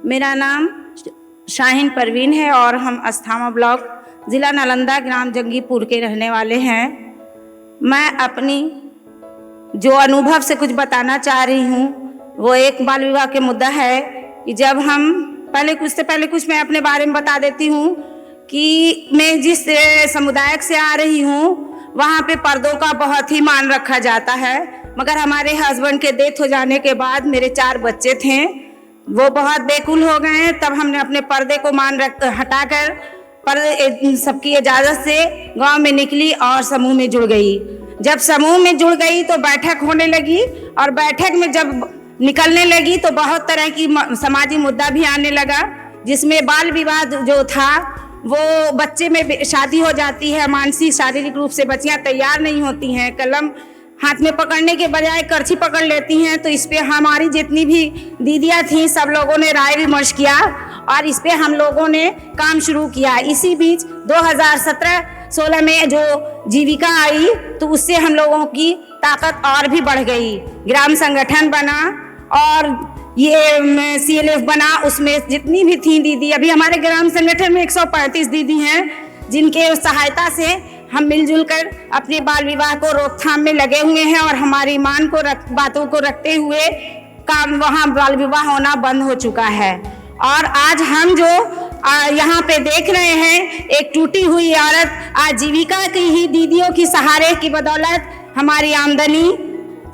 मेरा नाम शाहीन परवीन है और हम अस्थामा ब्लॉक ज़िला नालंदा ग्राम जंगीपुर के रहने वाले हैं। मैं अपनी जो अनुभव से कुछ बताना चाह रही हूँ वो एक बाल विवाह के मुद्दा है कि जब हम पहले कुछ मैं अपने बारे में बता देती हूँ कि मैं जिस समुदाय से आ रही हूँ वहाँ पे पर्दों का बहुत ही मान रखा जाता है, मगर हमारे हस्बैंड के डेथ हो जाने के बाद मेरे 4 बच्चे थे, वो बहुत बेकुल हो गए हैं। तब हमने अपने पर्दे को हटाकर पर्दे सबकी इजाज़त से गांव में निकली और समूह में जुड़ गई। जब समूह में जुड़ गई तो बैठक होने लगी और बैठक में जब निकलने लगी तो बहुत तरह की समाजी मुद्दा भी आने लगा, जिसमें बाल विवाह जो था वो बच्चे में शादी हो जाती है, मानसिक शारीरिक रूप से बच्चियां तैयार नहीं होती हैं, कलम हाथ में पकड़ने के बजाय करछी पकड़ लेती हैं। तो इस पे हमारी जितनी भी दीदियां थीं सब लोगों ने राय विमर्श किया और इस पे हम लोगों ने काम शुरू किया। इसी बीच 2017-16 में जो जीविका आई तो उससे हम लोगों की ताकत और भी बढ़ गई। ग्राम संगठन बना और ये CLF बना, उसमें जितनी भी थी दीदी, अभी हमारे ग्राम संगठन में 135 दीदी हैं जिनके सहायता से हम मिलजुल कर अपने बाल विवाह को रोकथाम में लगे हुए हैं और हमारी मान को बातों को रखते हुए काम वहाँ बाल विवाह होना बंद हो चुका है। और आज हम जो यहाँ पे देख रहे हैं एक टूटी हुई औरत, आजीविका की ही दीदियों की सहारे की बदौलत हमारी आमदनी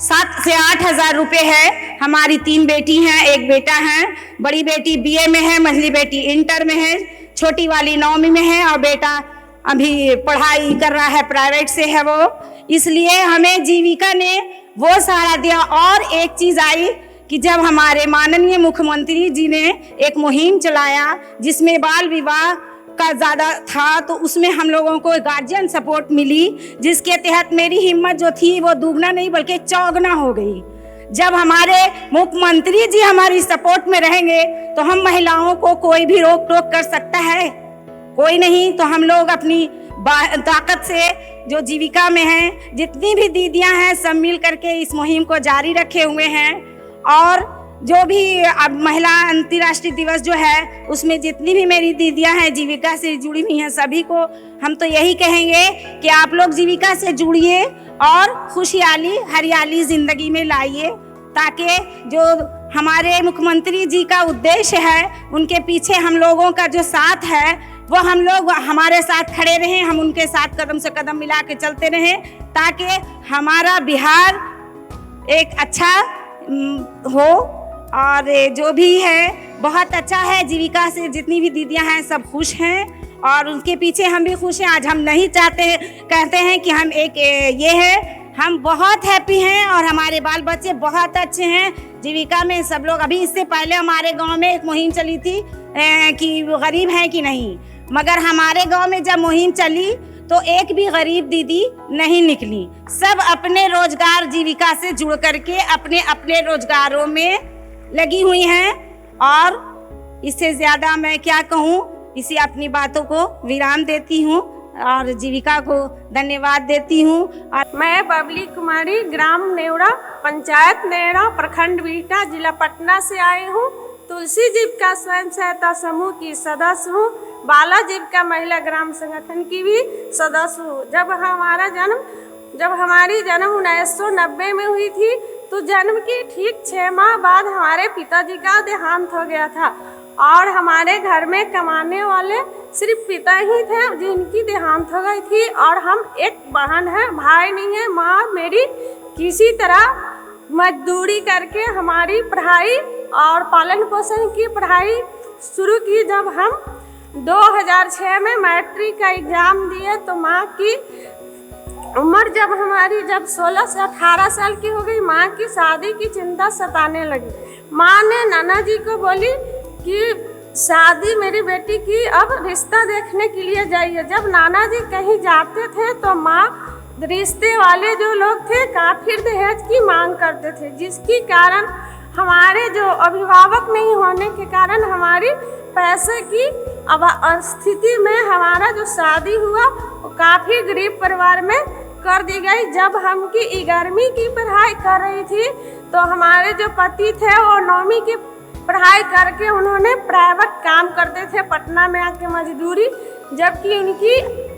7 से 8 हज़ार रुपये है। हमारी 3 बेटी हैं, 1 बेटा है। बड़ी बेटी BA में है, मझली बेटी इंटर में है, छोटी वाली 9वीं में है और बेटा अभी पढ़ाई कर रहा है, प्राइवेट से है वो। इसलिए हमें जीविका ने वो सहारा दिया। और एक चीज़ आई कि जब हमारे माननीय मुख्यमंत्री जी ने एक मुहिम चलाया जिसमें बाल विवाह का ज़्यादा था, तो उसमें हम लोगों को गार्जियन सपोर्ट मिली, जिसके तहत मेरी हिम्मत जो थी वो दुगना नहीं बल्कि चौगुना हो गई। जब हमारे मुख्यमंत्री जी हमारी सपोर्ट में रहेंगे तो हम महिलाओं को कोई भी रोक टोक कर सकता है? कोई नहीं। तो हम लोग अपनी ताकत से जो जीविका में हैं, जितनी भी दीदियां हैं, सब मिल करके इस मुहिम को जारी रखे हुए हैं। और जो भी अब महिला अंतर्राष्ट्रीय दिवस जो है उसमें जितनी भी मेरी दीदियां हैं जीविका से जुड़ी हुई हैं, सभी को हम तो यही कहेंगे कि आप लोग जीविका से जुड़िए और खुशहाली हरियाली ज़िंदगी में लाइए, ताकि जो हमारे मुख्यमंत्री जी का उद्देश्य है उनके पीछे हम लोगों का जो साथ है वो हम लोग हमारे साथ खड़े रहें, हम उनके साथ कदम से कदम मिला के चलते रहें, ताकि हमारा बिहार एक अच्छा हो। और जो भी है बहुत अच्छा है। जीविका से जितनी भी दीदियां हैं सब खुश हैं और उनके पीछे हम भी खुश हैं। आज हम नहीं चाहते, कहते हैं कि हम एक ये है, हम बहुत हैप्पी हैं और हमारे बाल बच्चे बहुत अच्छे हैं। जीविका में सब लोग, अभी इससे पहले हमारे गांव में एक मुहिम चली थी कि गरीब हैं कि नहीं, मगर हमारे गांव में जब मुहिम चली तो एक भी गरीब दीदी नहीं निकली। सब अपने रोजगार जीविका से जुड़ करके अपने अपने रोजगारों में लगी हुई हैं। और इससे ज़्यादा मैं क्या कहूँ, इसी अपनी बातों को विराम देती हूँ और जीविका को धन्यवाद देती हूँ। और मैं बबली कुमारी, ग्राम नेवड़ा, पंचायत नेवड़ा, प्रखंड बिहटा, जिला पटना से आई हूँ। तुलसी जीविका स्वयं सहायता समूह की सदस्य हूँ। बाला जीविका महिला ग्राम संगठन की भी सदस्य हूँ। जब हमारी जन्म 1990 में हुई थी तो जन्म की ठीक 6 माह बाद हमारे पिताजी का देहांत हो गया था और हमारे घर में कमाने वाले सिर्फ पिता ही थे जिनकी देहांत हो गई थी। और हम एक बहन है, भाई नहीं है। माँ मेरी किसी तरह मजदूरी करके हमारी पढ़ाई और पालन पोषण की पढ़ाई शुरू की। जब हम 2006 में मैट्रिक का एग्ज़ाम दिए तो माँ की उम्र जब 16 से 18 साल की हो गई, माँ की शादी की चिंता सताने लगी। माँ ने नाना जी को बोली कि शादी मेरी बेटी की, अब रिश्ता देखने के लिए जाइए। जब नाना जी कहीं जाते थे तो माँ रिश्ते वाले जो लोग थे काफी दहेज की मांग करते थे, जिसके कारण हमारे जो अभिभावक नहीं होने के कारण हमारी पैसे की स्थिति में हमारा जो शादी हुआ वो काफ़ी गरीब परिवार में कर दी गई। जब हम की 11वीं की पढ़ाई कर रही थी तो हमारे जो पति थे वो 9वीं की पढ़ाई करके उन्होंने प्राइवेट काम करते थे पटना में आके मजदूरी, जबकि उनकी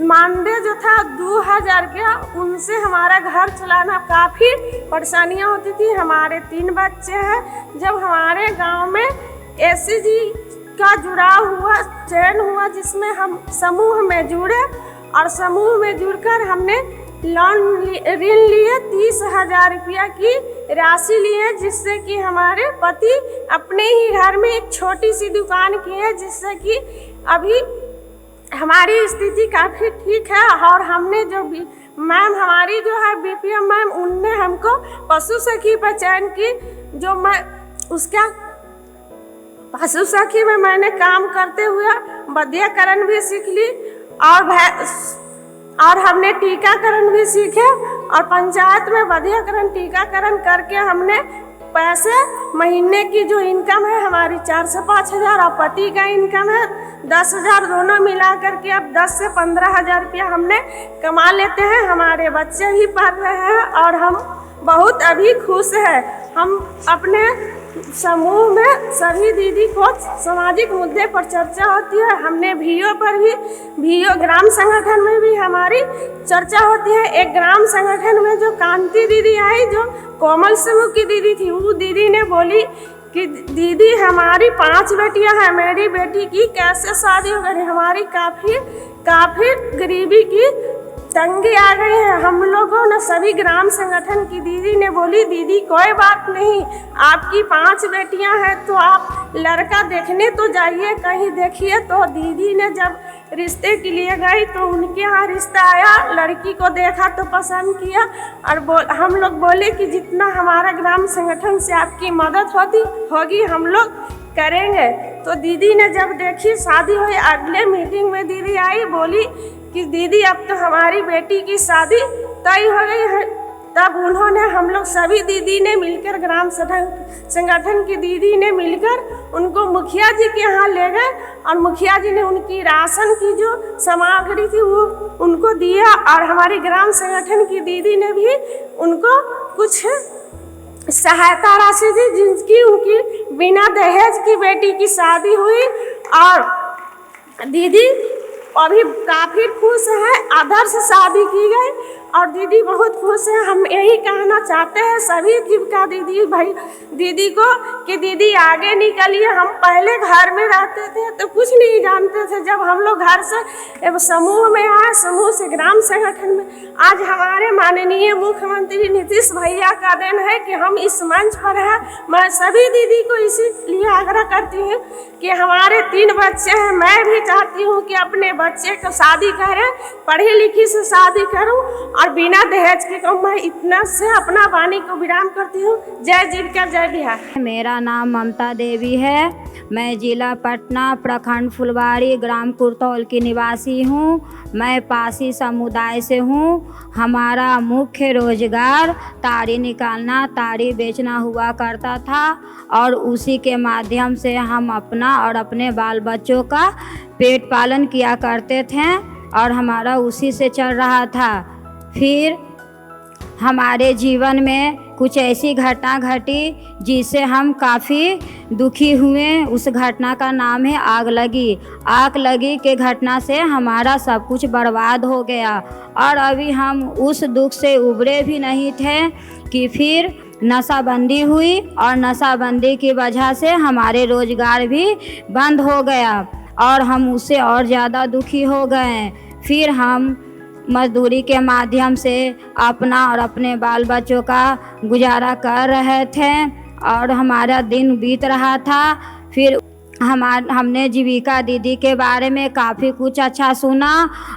मानदेय जो था 2000 का, उनसे हमारा घर चलाना काफ़ी परेशानियाँ होती थी। हमारे 3 बच्चे हैं। जब हमारे गांव में एसएचजी का जुड़ाव हुआ, चयन हुआ, जिसमें हम समूह में जुड़े और समूह में जुड़कर हमने ऋण लिए 30,000 रुपया की राशि लिए, जिससे कि हमारे पति अपने ही घर में एक छोटी सी दुकान की है, जिससे कि अभी हमारी स्थिति काफ़ी ठीक है। और हमने जो भी मैम हमारी जो है बीपीएम मैम, उनने हमको पशु सखी पर चयन की, जो मैं उसका पशु सखी में मैंने काम करते हुए वैद्यकरण भी सीख ली और हमने टीकाकरण भी सीखे, और पंचायत में वैद्यकरण टीकाकरण करके हमने पैसे, महीने की जो इनकम है हमारी 4 से 5 हज़ार और पति का इनकम है 10,000, दोनों मिला करके अब 10 से 15,000 रुपया हमने कमा लेते हैं। हमारे बच्चे भी पढ़ रहे हैं और हम बहुत अभी खुश हैं। हम अपने समूह में सभी दीदी को सामाजिक मुद्दे पर चर्चा होती है। हमने VO पर भी, VO ग्राम संगठन में भी हमारी चर्चा होती है। एक ग्राम संगठन में जो कांति दीदी आई, जो कोमल समूह की दीदी थी, वो दीदी ने बोली कि दीदी हमारी 5 बेटियां हैं, मेरी बेटी की कैसे शादी हो गई, हमारी काफ़ी गरीबी की तंगी आ गई है। हम लोगों ने सभी ग्राम संगठन की दीदी ने बोली, दीदी कोई बात नहीं, आपकी 5 बेटियां हैं तो आप लड़का देखने तो जाइए, कहीं देखिए। तो दीदी ने जब रिश्ते के लिए गई तो उनके यहाँ रिश्ता आया, लड़की को देखा तो पसंद किया, और हम लोग बोले कि जितना हमारा ग्राम संगठन से आपकी मदद होगी हम लोग करेंगे। तो दीदी ने जब देखी, शादी हुई, अगले मीटिंग में दीदी आई, बोली कि दीदी अब तो हमारी बेटी की शादी तय हो गई है। तब उन्होंने, हम लोग सभी दीदी ने मिलकर, ग्राम संगठन की दीदी ने मिलकर उनको मुखिया जी के यहाँ ले गए, और मुखिया जी ने उनकी राशन की जो सामग्री थी वो उनको दिया, और हमारी ग्राम संगठन की दीदी ने भी उनको कुछ सहायता राशि दी, जिनकी उनकी बिना दहेज की बेटी की शादी हुई। और दीदी अभी काफ़ी खुश है, आदर्श शादी की गई और दीदी बहुत खुश है। हम यही कहना चाहते हैं सभी जीविका दीदी भाई दीदी को कि दीदी आगे निकलिए। हम पहले घर में रहते थे तो कुछ नहीं जानते थे, जब हम लोग घर से समूह में आए, समूह से ग्राम संगठन में, आज हमारे माननीय मुख्यमंत्री नीतीश भैया का दिन है कि हम इस मंच पर हैं। मैं सभी दीदी को इसीलिए आग्रह करती हूँ कि हमारे 3 बच्चे हैं, मैं भी चाहती हूँ कि अपने बच्चे को शादी करें, पढ़ी लिखी से शादी करूँ और बिना दहेज के कहूँ। मैं इतना से अपना वाणी को विराम करती हूँ। जय जीविका, जय बिहार। मेरा नाम ममता देवी है। मैं जिला पटना, प्रखंड फुलवारी, ग्राम कुरतौल की निवासी हूँ। मैं पासी समुदाय से हूँ। हमारा मुख्य रोजगार ताड़ी निकालना, ताड़ी बेचना हुआ करता था, और उसी के माध्यम से हम अपना और अपने बाल बच्चों का पेट पालन किया करते थे, और हमारा उसी से चल रहा था। फिर हमारे जीवन में कुछ ऐसी घटना घटी जिससे हम काफ़ी दुखी हुए। उस घटना का नाम है आग लगी। आग लगी के घटना से हमारा सब कुछ बर्बाद हो गया, और अभी हम उस दुख से उबरे भी नहीं थे कि फिर नशाबंदी हुई, और नशाबंदी की वजह से हमारे रोज़गार भी बंद हो गया, और हम उससे और ज़्यादा दुखी हो गए। फिर हम मजदूरी के माध्यम से अपना और अपने बाल बच्चों का गुजारा कर रहे थे, और हमारा दिन बीत रहा था। फिर हमने जीविका दीदी के बारे में काफ़ी कुछ अच्छा सुना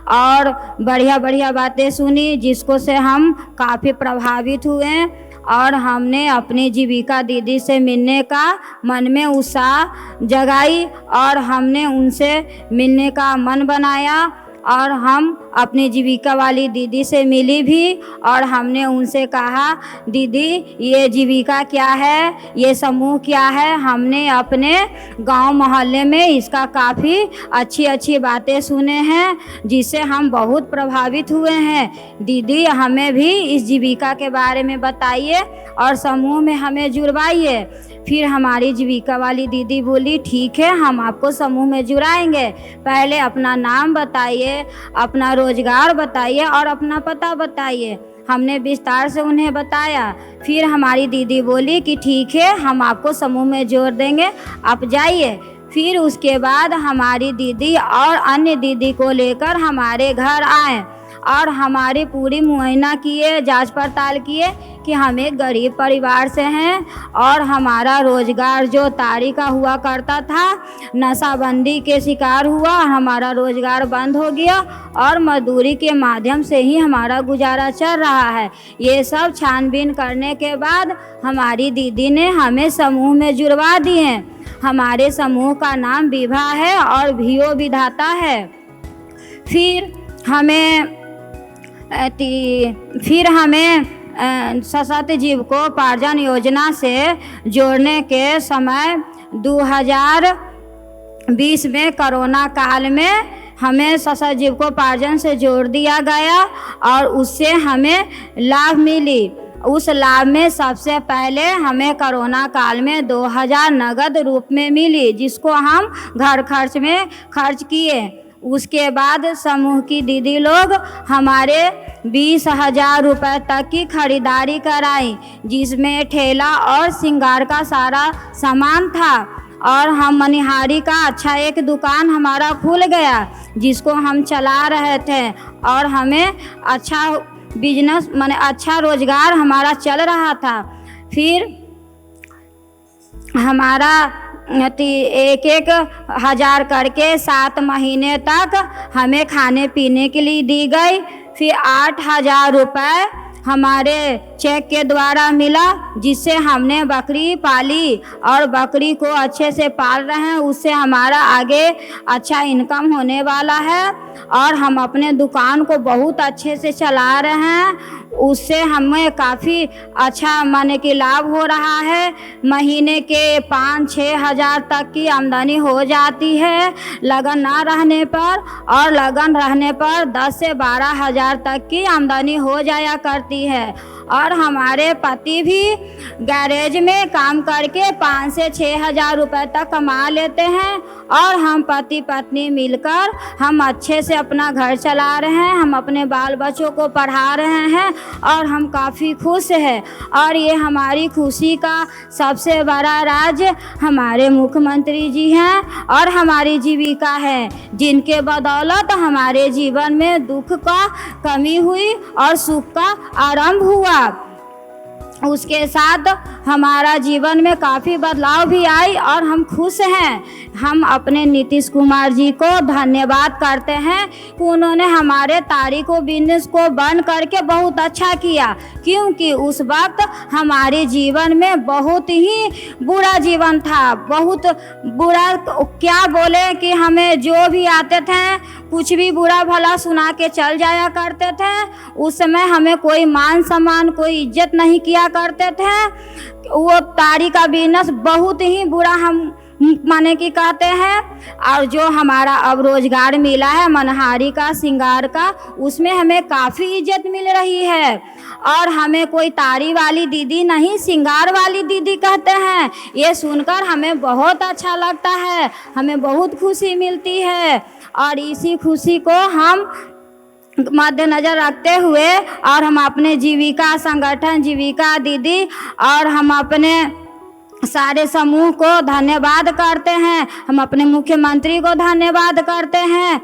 और बढ़िया बढ़िया बातें सुनी, जिसको से हम काफ़ी प्रभावित हुए, और हमने अपनी जीविका दीदी से मिलने का मन में उत्साह जगाई, और हमने उनसे मिलने का मन बनाया, और हम अपनी जीविका वाली दीदी से मिली भी, और हमने उनसे कहा, दीदी ये जीविका क्या है, ये समूह क्या है। हमने अपने गांव मोहल्ले में इसका काफ़ी अच्छी बातें सुने हैं, जिससे हम बहुत प्रभावित हुए हैं। दीदी हमें भी इस जीविका के बारे में बताइए और समूह में हमें जुड़वाइए। फिर हमारी जीविका वाली दीदी बोली ठीक है, हम आपको समूह में जुड़ाएंगे, पहले अपना नाम बताइए, अपना रोजगार बताइए और अपना पता बताइए। हमने विस्तार से उन्हें बताया। फिर हमारी दीदी बोली कि ठीक है, हम आपको समूह में जोड़ देंगे, आप जाइए। फिर उसके बाद हमारी दीदी और अन्य दीदी को लेकर हमारे घर आए और हमारी पूरी मुआयना किए, जांच पड़ताल किए कि हम एक गरीब परिवार से हैं और हमारा रोज़गार जो तारी का हुआ करता था, नशाबंदी के शिकार हुआ, हमारा रोज़गार बंद हो गया और मजदूरी के माध्यम से ही हमारा गुजारा चल रहा है। ये सब छानबीन करने के बाद हमारी दीदी ने हमें समूह में जुड़वा दिए। हमारे समूह का नाम विभा है और भियो विधाता है। फिर हमें सशक्त जीविकोपार्जन योजना से जोड़ने के समय 2020 में कोरोना काल में हमें सशक्त जीविकोपार्जन से जोड़ दिया गया और उससे हमें लाभ मिली। उस लाभ में सबसे पहले हमें कोरोना काल में 2000 नगद रूप में मिली, जिसको हम घर खर्च में खर्च किए। उसके बाद समूह की दीदी लोग हमारे 20,000 रुपये तक की खरीदारी कराई, जिसमें ठेला और श्रृंगार का सारा सामान था और हम मनिहारी का अच्छा एक दुकान हमारा खुल गया, जिसको हम चला रहे थे और हमें अच्छा बिजनेस माने अच्छा रोजगार हमारा चल रहा था। फिर हमारा 1,000 करके 7 महीने तक हमें खाने पीने के लिए दी गई। फिर 8,000 रुपये हमारे चेक के द्वारा मिला, जिससे हमने बकरी पाली और बकरी को अच्छे से पाल रहे हैं। उससे हमारा आगे अच्छा इनकम होने वाला है और हम अपने दुकान को बहुत अच्छे से चला रहे हैं। उससे हमें काफ़ी अच्छा माने कि लाभ हो रहा है। महीने के 5-6 हज़ार तक की आमदनी हो जाती है लगन ना रहने पर, और लगन रहने पर 10 से 12 हज़ार तक की आमदनी हो जाया करती है। और हमारे पति भी गैरेज में काम करके 5 से 6 हज़ार रुपये तक कमा लेते हैं और हम पति पत्नी मिलकर हम अच्छे से अपना घर चला रहे हैं, हम अपने बाल बच्चों को पढ़ा रहे हैं और हम काफ़ी खुश हैं। और ये हमारी खुशी का सबसे बड़ा राज हमारे मुख्यमंत्री जी हैं और हमारी जीविका है, जिनके बदौलत हमारे जीवन में दुख का कमी हुई और सुख का आरंभ हुआ। उसके साथ हमारा जीवन में काफ़ी बदलाव भी आई और हम खुश हैं। हम अपने नीतीश कुमार जी को धन्यवाद करते हैं कि उन्होंने हमारे तारी को बिजनेस को बंद करके बहुत अच्छा किया, क्योंकि उस वक्त हमारे जीवन में बहुत ही बुरा जीवन था। बहुत बुरा क्या बोले कि हमें जो भी आते थे कुछ भी बुरा भला सुना के चल जाया करते थे। उस समय हमें कोई मान सम्मान कोई इज्जत नहीं किया करते थे। वो तारी का बिजनेस बहुत ही बुरा हम माने कि कहते हैं। और जो हमारा अब रोजगार मिला है मनहारी का श्रृंगार का, उसमें हमें काफ़ी इज्जत मिल रही है और हमें कोई तारी वाली दीदी नहीं श्रृंगार वाली दीदी कहते हैं। ये सुनकर हमें बहुत अच्छा लगता है, हमें बहुत खुशी मिलती है और इसी खुशी को हम मद्देनजर रखते हुए और हम अपने जीविका संगठन जीविका दीदी और हम अपने सारे समूह को धन्यवाद करते हैं। हम अपने मुख्यमंत्री को धन्यवाद करते हैं।